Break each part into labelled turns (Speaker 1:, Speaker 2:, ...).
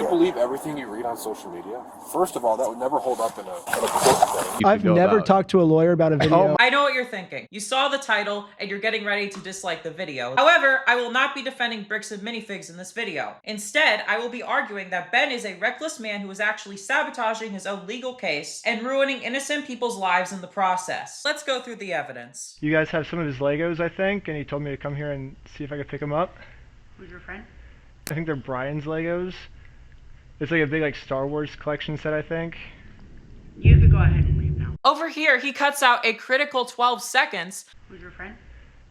Speaker 1: you believe everything you read on social media? First of all, that would never hold up in a court setting.
Speaker 2: I've never talked to a lawyer about a video.
Speaker 3: I know what you're thinking. You saw the title and you're getting ready to dislike the video. However, I will not be defending Bricks and Minifigs in this video. Instead, I will be arguing that Ben is a reckless man who is actually sabotaging his own legal case and ruining innocent people's lives in the process. Let's go through the evidence.
Speaker 2: You guys have some of his Legos, I think, and he told me to come here and see if I could pick them up.
Speaker 4: Who's your friend?
Speaker 2: I think they're Brian's Legos. It's like a big Star Wars collection set, I think.
Speaker 4: You could go ahead and leave now.
Speaker 3: Over here, he cuts out a critical 12 seconds.
Speaker 4: Who's your friend?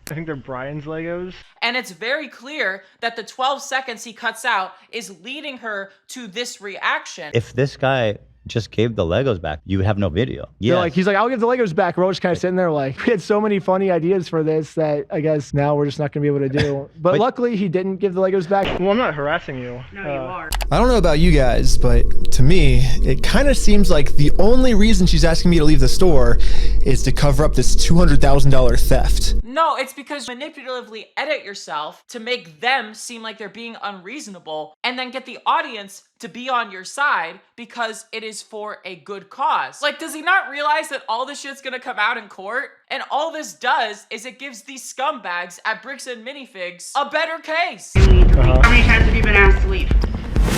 Speaker 2: I think they're Brian's Legos.
Speaker 3: And it's very clear that the 12 seconds he cuts out is leading her to this reaction.
Speaker 5: If this guy just gave the Legos back, you would have no video.
Speaker 2: Yeah, he's like, I'll give the Legos back. We're all just kind of sitting there like, we had so many funny ideas for this that I guess now we're just not going to be able to do. But luckily, he didn't give the Legos back. Well, I'm not harassing you.
Speaker 4: No, you are.
Speaker 6: I don't know about you guys, but to me, it kind of seems like the only reason she's asking me to leave the store is to cover up this $200,000 theft.
Speaker 3: No, it's because you manipulatively edit yourself to make them seem like they're being unreasonable and then get the audience to be on your side because it is for a good cause. Like, does he not realize that all this shit's gonna come out in court? And all this does is it gives these scumbags at Bricks and Minifigs a better case.
Speaker 4: You need to leave. How many times have you been asked to leave?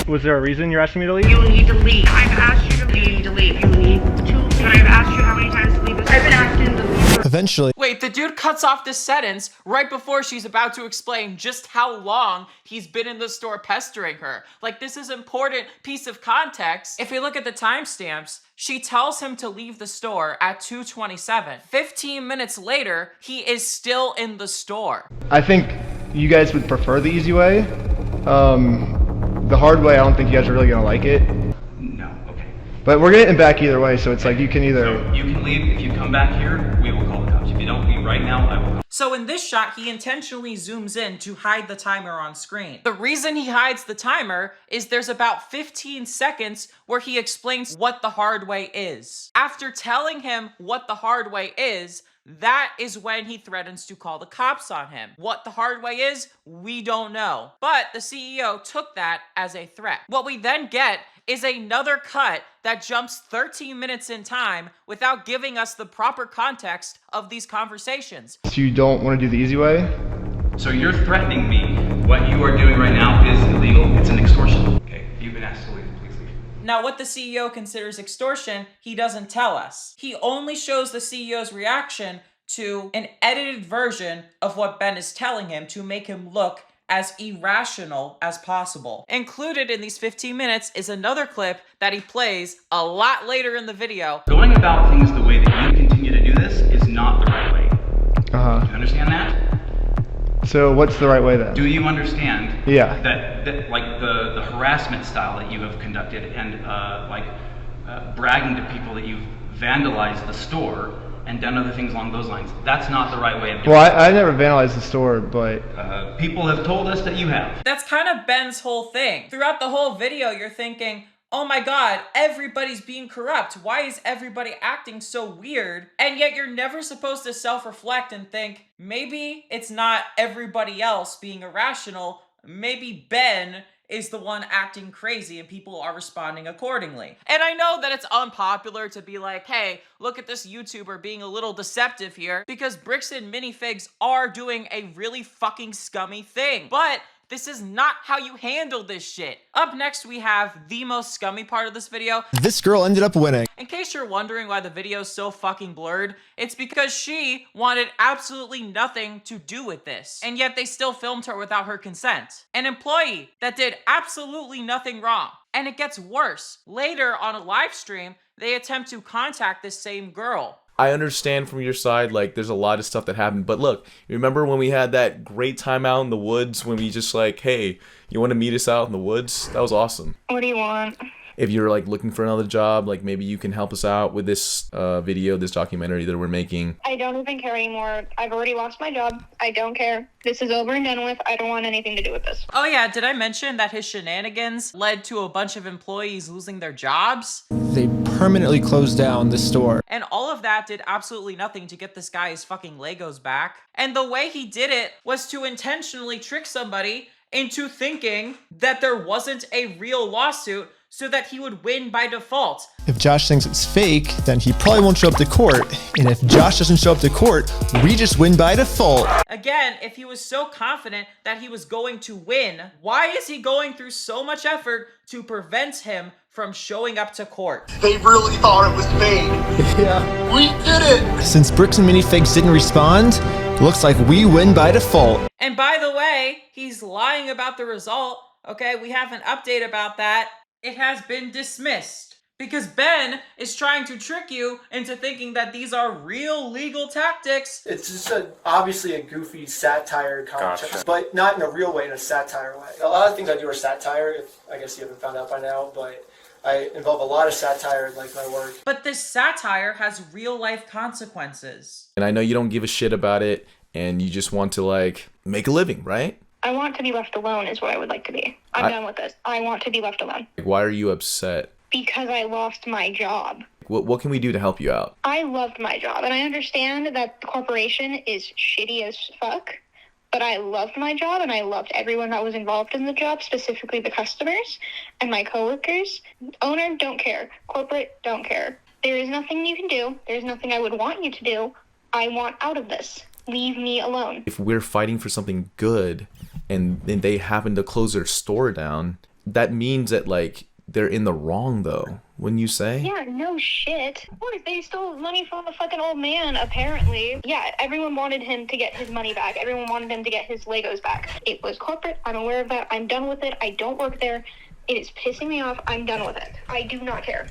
Speaker 2: Was there a reason you're asking me to leave?
Speaker 4: You need to leave. I've asked you to leave. You need to leave. You need to leave. But I've asked you how many times to leave this. I've been asking to leave.
Speaker 6: Eventually.
Speaker 3: Wait, the dude cuts off this sentence right before she's about to explain just how long he's been in the store pestering her. Like, this is important piece of context. If we look at the timestamps, she tells him to leave the store at 2:27. 15 minutes later, he is still in the store.
Speaker 2: I think you guys would prefer the easy way. The hard way, I don't think you guys are really going to like it.
Speaker 7: No, okay.
Speaker 2: But we're getting back either way, so it's like you can either...
Speaker 7: So you can leave. If you come back here, we will call the cops. If you don't leave right now, I will call.
Speaker 3: So in this shot, he intentionally zooms in to hide the timer on screen. The reason he hides the timer is there's about 15 seconds where he explains what the hard way is. After telling him what the hard way is, that is when he threatens to call the cops on him. What the hard way is, we don't know. But the CEO took that as a threat. What we then get is another cut that jumps 13 minutes in time without giving us the proper context of these conversations.
Speaker 2: So you don't want to do the easy way?
Speaker 7: So you're threatening me. What you are doing right now is illegal. It's an extortion. Okay, you've been asked to leave. Please leave.
Speaker 3: Now, what the CEO considers extortion, he doesn't tell us. He only shows the CEO's reaction to an edited version of what Ben is telling him to make him look as irrational as possible. Included in these 15 minutes is another clip that he plays a lot later in the video.
Speaker 7: Going about things the way that you continue to do this is not the right way. Do you understand that?
Speaker 2: So what's the right way then?
Speaker 7: Do you understand?
Speaker 2: Yeah.
Speaker 7: That like the harassment style that you have conducted and bragging to people that you've vandalized the store and done other things along those lines. That's not the right way of doing it.
Speaker 2: Well, I never vandalized the store, but...
Speaker 7: people have told us that you have.
Speaker 3: That's kind of Ben's whole thing. Throughout the whole video, you're thinking, oh my god, everybody's being corrupt. Why is everybody acting so weird? And yet you're never supposed to self-reflect and think, maybe it's not everybody else being irrational. Maybe Ben is the one acting crazy and people are responding accordingly. And I know that it's unpopular to be like, hey, look at this YouTuber being a little deceptive here, because Bricks and Minifigs are doing a really fucking scummy thing. But this is not how you handle this shit. Up next, we have the most scummy part of this video.
Speaker 6: This girl ended up winning.
Speaker 3: In case you're wondering why the video is so fucking blurred, it's because she wanted absolutely nothing to do with this. And yet they still filmed her without her consent. An employee that did absolutely nothing wrong. And it gets worse. Later on a live stream, they attempt to contact this same girl.
Speaker 8: I understand from your side, like, there's a lot of stuff that happened. But look, remember when we had that great time out in the woods when we just like, hey, you want to meet us out in the woods? That was awesome.
Speaker 9: What do you want?
Speaker 8: If you're like looking for another job, like maybe you can help us out with this video, this documentary that we're making.
Speaker 9: I don't even care anymore. I've already lost my job. I don't care. This is over and done with. I don't want anything to do with this.
Speaker 3: Oh yeah, did I mention that his shenanigans led to a bunch of employees losing their jobs?
Speaker 6: They permanently closed down the store.
Speaker 3: And all of that did absolutely nothing to get this guy his fucking Legos back. And the way he did it was to intentionally trick somebody into thinking that there wasn't a real lawsuit so that he would win by default.
Speaker 6: If Josh thinks it's fake, then he probably won't show up to court. And if Josh doesn't show up to court, we just win by default.
Speaker 3: Again, if he was so confident that he was going to win, why is he going through so much effort to prevent him from showing up to court?
Speaker 10: They really thought it was me.
Speaker 6: Yeah.
Speaker 10: We did it.
Speaker 6: Since Bricks and Minifigs didn't respond, looks like we win by default.
Speaker 3: And by the way, he's lying about the result. Okay, we have an update about that. It has been dismissed because Ben is trying to trick you into thinking that these are real legal tactics.
Speaker 2: It's just obviously a goofy satire contest,
Speaker 1: Gotcha.
Speaker 2: but not in a real way, in a satire way. A lot of things I do are satire, if I guess you haven't found out by now, but I involve a lot of satire in like my work.
Speaker 3: But this satire has real life consequences.
Speaker 8: And I know you don't give a shit about it, and you just want to like make a living, right?
Speaker 9: I want to be left alone is what I would like to be. I'm done with this. I want to be left alone.
Speaker 8: Like, why are you upset?
Speaker 9: Because I lost my job.
Speaker 8: What can we do to help you out?
Speaker 9: I loved my job, and I understand that the corporation is shitty as fuck, but I loved my job, and I loved everyone that was involved in the job, specifically the customers and my coworkers. Owner, don't care. Corporate, don't care. There is nothing you can do. There's nothing I would want you to do. I want out of this. Leave me alone.
Speaker 8: If we're fighting for something good and they happen to close their store down, that means that like they're in the wrong though, wouldn't you say?
Speaker 9: Yeah, no shit. Of course, they stole money from a fucking old man, apparently. Yeah, everyone wanted him to get his money back. Everyone wanted him to get his Legos back. It was corporate. I'm aware of that. I'm done with it. I don't work there. It is pissing me off. I'm done with it. I do not care.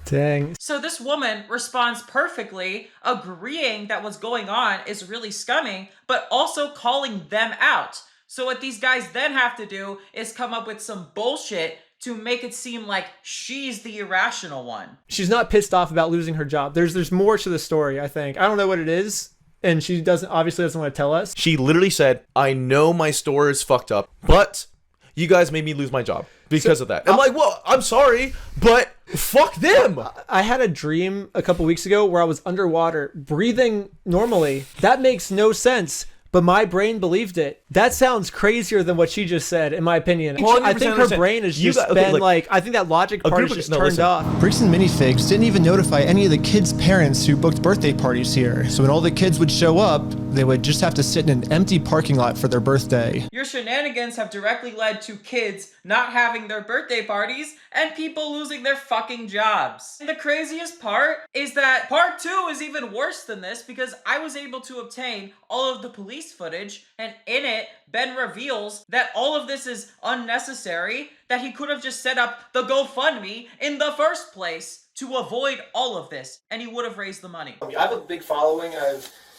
Speaker 2: Dang.
Speaker 3: So this woman responds perfectly, agreeing that what's going on is really scummy, but also calling them out. So what these guys then have to do is come up with some bullshit to make it seem like she's the irrational one.
Speaker 2: She's not pissed off about losing her job. There's more to the story, I think. I don't know what it is, and she obviously doesn't want to tell us.
Speaker 8: She literally said, I know my store is fucked up, but you guys made me lose my job because of that. I'm like, well, I'm sorry, but fuck them.
Speaker 2: I had a dream a couple weeks ago where I was underwater, breathing normally. That makes no sense, but my brain believed it. That sounds crazier than what she just said, in my opinion. I think her brain has just been like, I think that logic part is just turned off.
Speaker 6: Bricks and Minifigs didn't even notify any of the kids' parents who booked birthday parties here. So when all the kids would show up, they would just have to sit in an empty parking lot for their birthday.
Speaker 3: Your shenanigans have directly led to kids not having their birthday parties and people losing their fucking jobs. And the craziest part is that part 2 is even worse than this because I was able to obtain all of the police footage, and in it, Ben reveals that all of this is unnecessary, that he could have just set up the GoFundMe in the first place to avoid all of this, and he would have raised the money.
Speaker 2: I have a big following.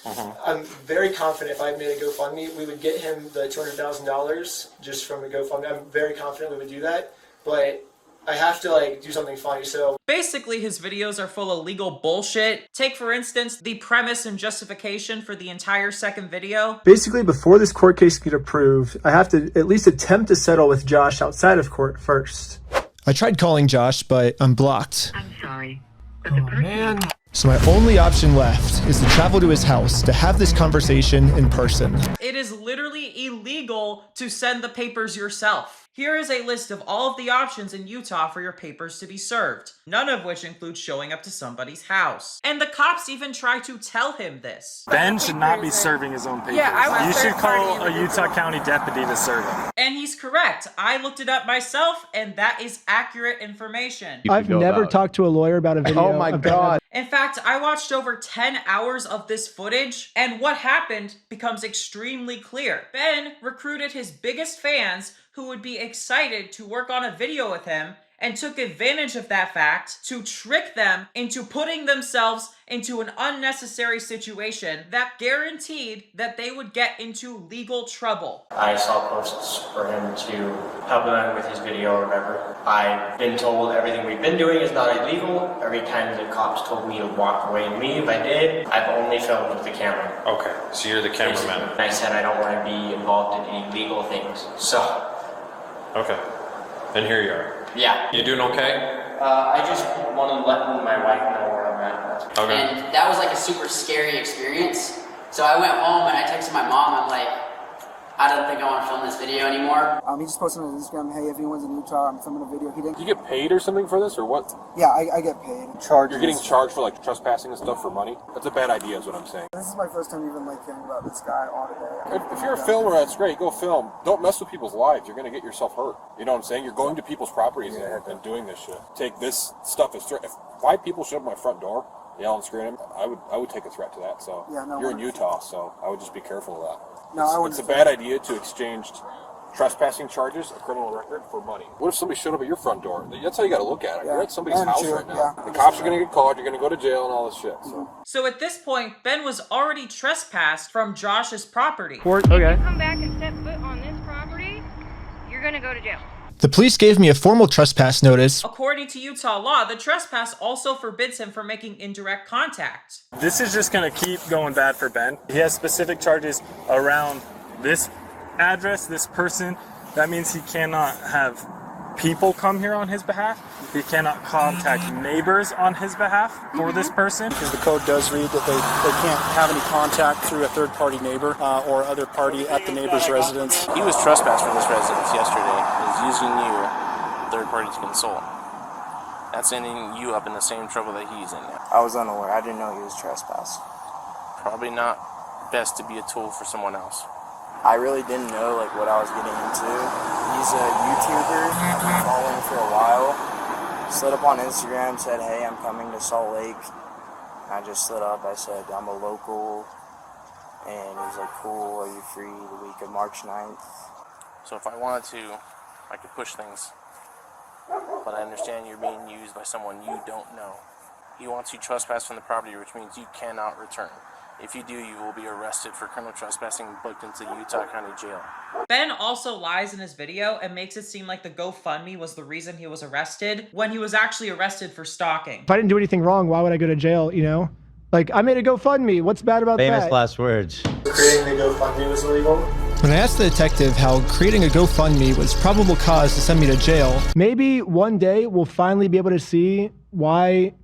Speaker 2: I'm very confident if I made a GoFundMe, we would get him the $200,000 just from the GoFundMe. I'm very confident we would do that, but I have to like do something funny. So
Speaker 3: basically his videos are full of legal bullshit. Take for instance the premise and justification for the entire second video.
Speaker 2: basically, before this court case can get approved, I have to at least attempt to settle with Josh outside of court first.
Speaker 6: I tried calling Josh, but I'm blocked.
Speaker 4: I'm sorry, but the person...
Speaker 6: So my only option left is to travel to his house to have this conversation in person.
Speaker 3: It is literally illegal to send the papers yourself. Here is a list of all of the options in Utah for your papers to be served, none of which include showing up to somebody's house. And the cops even try to tell him this.
Speaker 11: Ben should not be serving his own papers.
Speaker 3: Yeah,
Speaker 11: you should call a Utah County deputy to serve him.
Speaker 3: And he's correct. I looked it up myself, and that is accurate information.
Speaker 2: I've never talked to a lawyer about a video.
Speaker 6: Oh my God.
Speaker 3: In fact, I watched over 10 hours of this footage, and what happened becomes extremely clear. Ben recruited his biggest fans who would be excited to work on a video with him and took advantage of that fact to trick them into putting themselves into an unnecessary situation that guaranteed that they would get into legal trouble.
Speaker 12: I saw posts for him to help him with his video or whatever. I've been told everything we've been doing is not illegal. Every time the cops told me to walk away and leave, I did. I've only filmed with the camera.
Speaker 1: Okay, so you're the cameraman.
Speaker 12: And I said I don't want to be involved in any legal things, so.
Speaker 1: Okay, and here you are.
Speaker 12: Yeah.
Speaker 1: You doing okay?
Speaker 12: I just want to let my wife know where I'm at.
Speaker 1: Okay.
Speaker 13: And that was like a super scary experience. So I went home and I texted my mom. I'm like, I don't think I want to film this video anymore.
Speaker 14: He just posted on his Instagram, hey, if anyone's in Utah, I'm filming a video. He didn't.
Speaker 1: Do you get paid or something for this, or what?
Speaker 14: Yeah, I get paid.
Speaker 1: You're getting charged for like trespassing and stuff for money? That's a bad idea is what I'm saying.
Speaker 14: This is my first time even like hearing about this guy all today.
Speaker 1: If you're a filmer, that's great. Go film. Don't mess with people's lives. You're going to get yourself hurt. You know what I'm saying? You're going to people's properties and doing this shit. Take this stuff as threat. If 5 people showed up at my front door, yell and scream, I would take a threat to that. So you're in Utah, so I would just be careful of that. No, it's a bad idea to exchange trespassing charges, a criminal record, for money. What if somebody showed up at your front door? That's how you got to look at it. You're at somebody's house right now. The cops are going to get called. You're going to go to jail and all this shit.
Speaker 3: So at this point, Ben was already trespassed from Josh's property.
Speaker 15: If you come back and set foot on this property, you're going to go to jail.
Speaker 6: The police gave me a formal trespass notice.
Speaker 3: According to Utah law, the trespass also forbids him from making indirect contact.
Speaker 11: This is just going to keep going bad for Ben. He has specific charges around this address, this person. That means he cannot have people come here on his behalf. He cannot contact neighbors on his behalf for this person.
Speaker 16: Because the code does read that they can't have any contact through a third-party neighbor or other party at the neighbor's residence.
Speaker 17: He was trespassed from this residence yesterday. He's using you, third party, to consult. That's ending you up in the same trouble that he's in now.
Speaker 18: I was unaware. I didn't know he was trespassed.
Speaker 17: Probably not best to be a tool for someone else.
Speaker 18: I really didn't know what I was getting into. He's a YouTuber. I've been following him for a while. Slid up on Instagram, said, hey, I'm coming to Salt Lake. I just slid up. I said, I'm a local. And he was like, cool, are you free the week of March 9th?
Speaker 17: So if I wanted to, I could push things. But I understand you're being used by someone you don't know. He wants you trespassed from the property, which means you cannot return. If you do, you will be arrested for criminal trespassing and booked into Utah County Jail.
Speaker 3: Ben also lies in his video and makes it seem like the GoFundMe was the reason he was arrested, when he was actually arrested for stalking.
Speaker 2: If I didn't do anything wrong, why would I go to jail, you know? Like, I made a GoFundMe. What's bad about that?
Speaker 5: Famous last words.
Speaker 16: Creating the GoFundMe was illegal.
Speaker 6: When I asked the detective how creating a GoFundMe was probable cause to send me to jail,
Speaker 2: maybe one day we'll finally be able to see why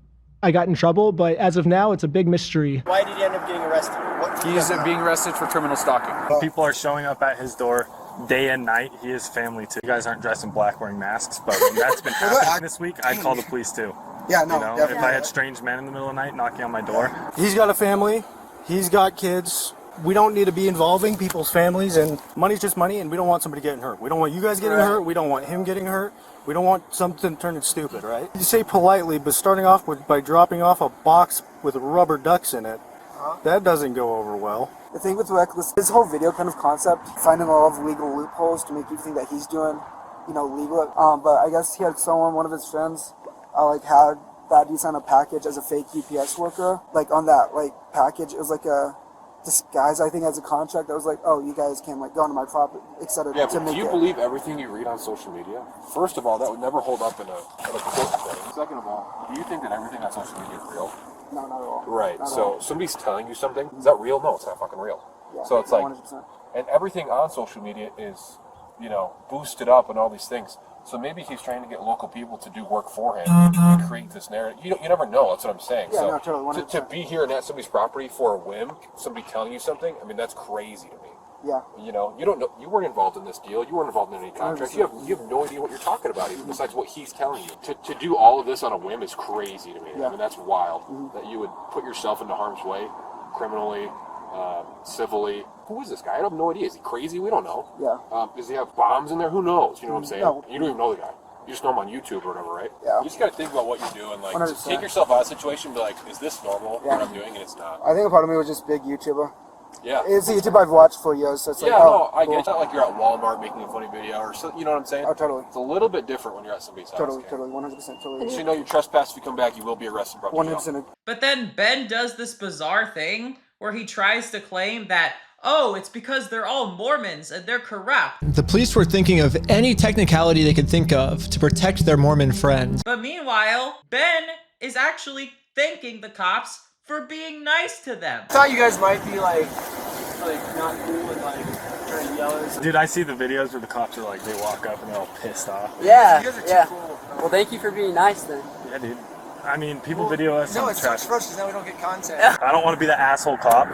Speaker 2: I got in trouble, but as of now, it's a big mystery.
Speaker 16: Why did he end up getting arrested?
Speaker 11: He's being arrested for criminal stalking. People are showing up at his door day and night. He has family too. You guys aren't dressed in black wearing masks, but when that's been happening this week, I'd call the police too.
Speaker 14: Yeah, no,
Speaker 11: If I had strange men in the middle of the night knocking on my door.
Speaker 16: He's got a family. He's got kids. We don't need to be involving people's families, and money's just money, and we don't want somebody getting hurt. We don't want you guys getting hurt. We don't want him getting hurt. We don't want something turning stupid, right? You say politely, but starting off by dropping off a box with rubber ducks in it, that doesn't go over well.
Speaker 14: The thing with Reckless, his whole video kind of concept, finding a lot of legal loopholes to make you think that he's doing, legal. But I guess he had one of his friends, had that he signed a package as a fake UPS worker. On that, package, it was a disguise, I think, as a contract that was oh, you guys can go onto my property, etc.
Speaker 1: Yeah, but do you believe everything you read on social media? First of all, that would never hold up in a court setting. Second of all, do you think that everything on social media is real?
Speaker 14: No, not at all.
Speaker 1: Right.
Speaker 14: Not
Speaker 1: so somebody's telling you something. Is that real? No, it's not fucking real.
Speaker 14: Yeah,
Speaker 1: so it's
Speaker 14: 100%.
Speaker 1: And everything on social media is, boosted up and all these things. So maybe he's trying to get local people to do work for him and create this narrative. You never know. That's what I'm saying.
Speaker 14: Yeah,
Speaker 1: so
Speaker 14: no, totally,
Speaker 1: to be here and at somebody's property for a whim, somebody telling you something, I mean, that's crazy to me.
Speaker 14: Yeah.
Speaker 1: You don't know. You weren't involved in this deal. You weren't involved in any contracts. You have no idea what you're talking about, even besides what he's telling you. To do all of this on a whim is crazy to me. Yeah. I mean, that's wild. That you would put yourself into harm's way, criminally, civilly. Who is this guy? I have no idea. Is he crazy? We don't know.
Speaker 14: Yeah.
Speaker 1: Does he have bombs in there? Who knows? You know what I'm saying?
Speaker 14: No.
Speaker 1: You don't even know the guy. You just know him on YouTube or whatever, right?
Speaker 14: Yeah.
Speaker 1: You just got to think about what you're doing.
Speaker 14: 100%.
Speaker 1: Take yourself out of the situation and be like, is this normal, what I'm doing? And it's not.
Speaker 14: I think a part of me was just big YouTuber.
Speaker 1: Yeah.
Speaker 14: It's a YouTube I've watched for years, so it's
Speaker 1: I
Speaker 14: cool.
Speaker 1: get it. It's not like you're at Walmart making a funny video or so, you know what I'm saying?
Speaker 14: Oh, totally.
Speaker 1: It's a little bit different when you're at somebody's house.
Speaker 14: Totally, 100% totally.
Speaker 1: So you know you're trespassed. If you come back, you will be arrested.
Speaker 14: 100%.
Speaker 3: But then Ben does this bizarre thing where he tries to claim that, oh, it's because they're all Mormons and they're corrupt.
Speaker 6: the police were thinking of any technicality they could think of to protect their Mormon friend.
Speaker 3: But meanwhile, Ben is actually thanking the cops for being nice to them.
Speaker 16: I thought you guys might be not cool and trying to yell at us.
Speaker 11: Dude, I see the videos where the cops are they walk up and they're all pissed off.
Speaker 13: Yeah,
Speaker 16: You guys are too
Speaker 13: yeah.
Speaker 16: cool.
Speaker 13: Well, thank you for being nice then.
Speaker 11: Yeah, dude. I mean, people video us.
Speaker 19: No,
Speaker 11: on
Speaker 19: it
Speaker 11: trash.
Speaker 19: sucks for us because now we don't get content.
Speaker 11: I don't want to be the asshole cop,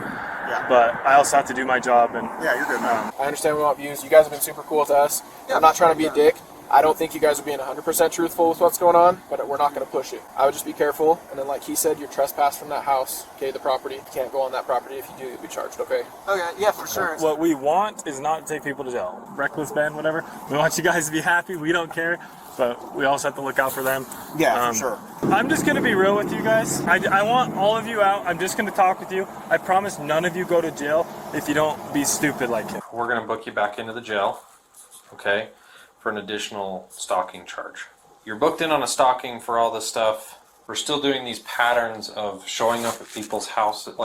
Speaker 11: but I also have to do my job. And
Speaker 19: Yeah, you're good, man.
Speaker 20: I understand we want views. You guys have been super cool with us. I'm not trying to be a dick. I don't think you guys are being 100% truthful with what's going on, but we're not going to push it. I would just be careful. And then, like he said, you're trespassed from that house, okay, the property. You can't go on that property. If you do, you'll be charged, okay?
Speaker 19: Okay, yeah, for sure.
Speaker 11: What we want is not to take people to jail. Reckless Ben, whatever. We want you guys to be happy. We don't care. But we also have to look out for them.
Speaker 19: Yeah, for sure.
Speaker 11: I'm just going to be real with you guys. I want all of you out. I'm just going to talk with you. I promise none of you go to jail if you don't be stupid like him.
Speaker 1: We're going to book you back into the jail, okay, for an additional stalking charge. You're booked in on a stalking for all this stuff. We're still doing these patterns of showing up at people's houses, like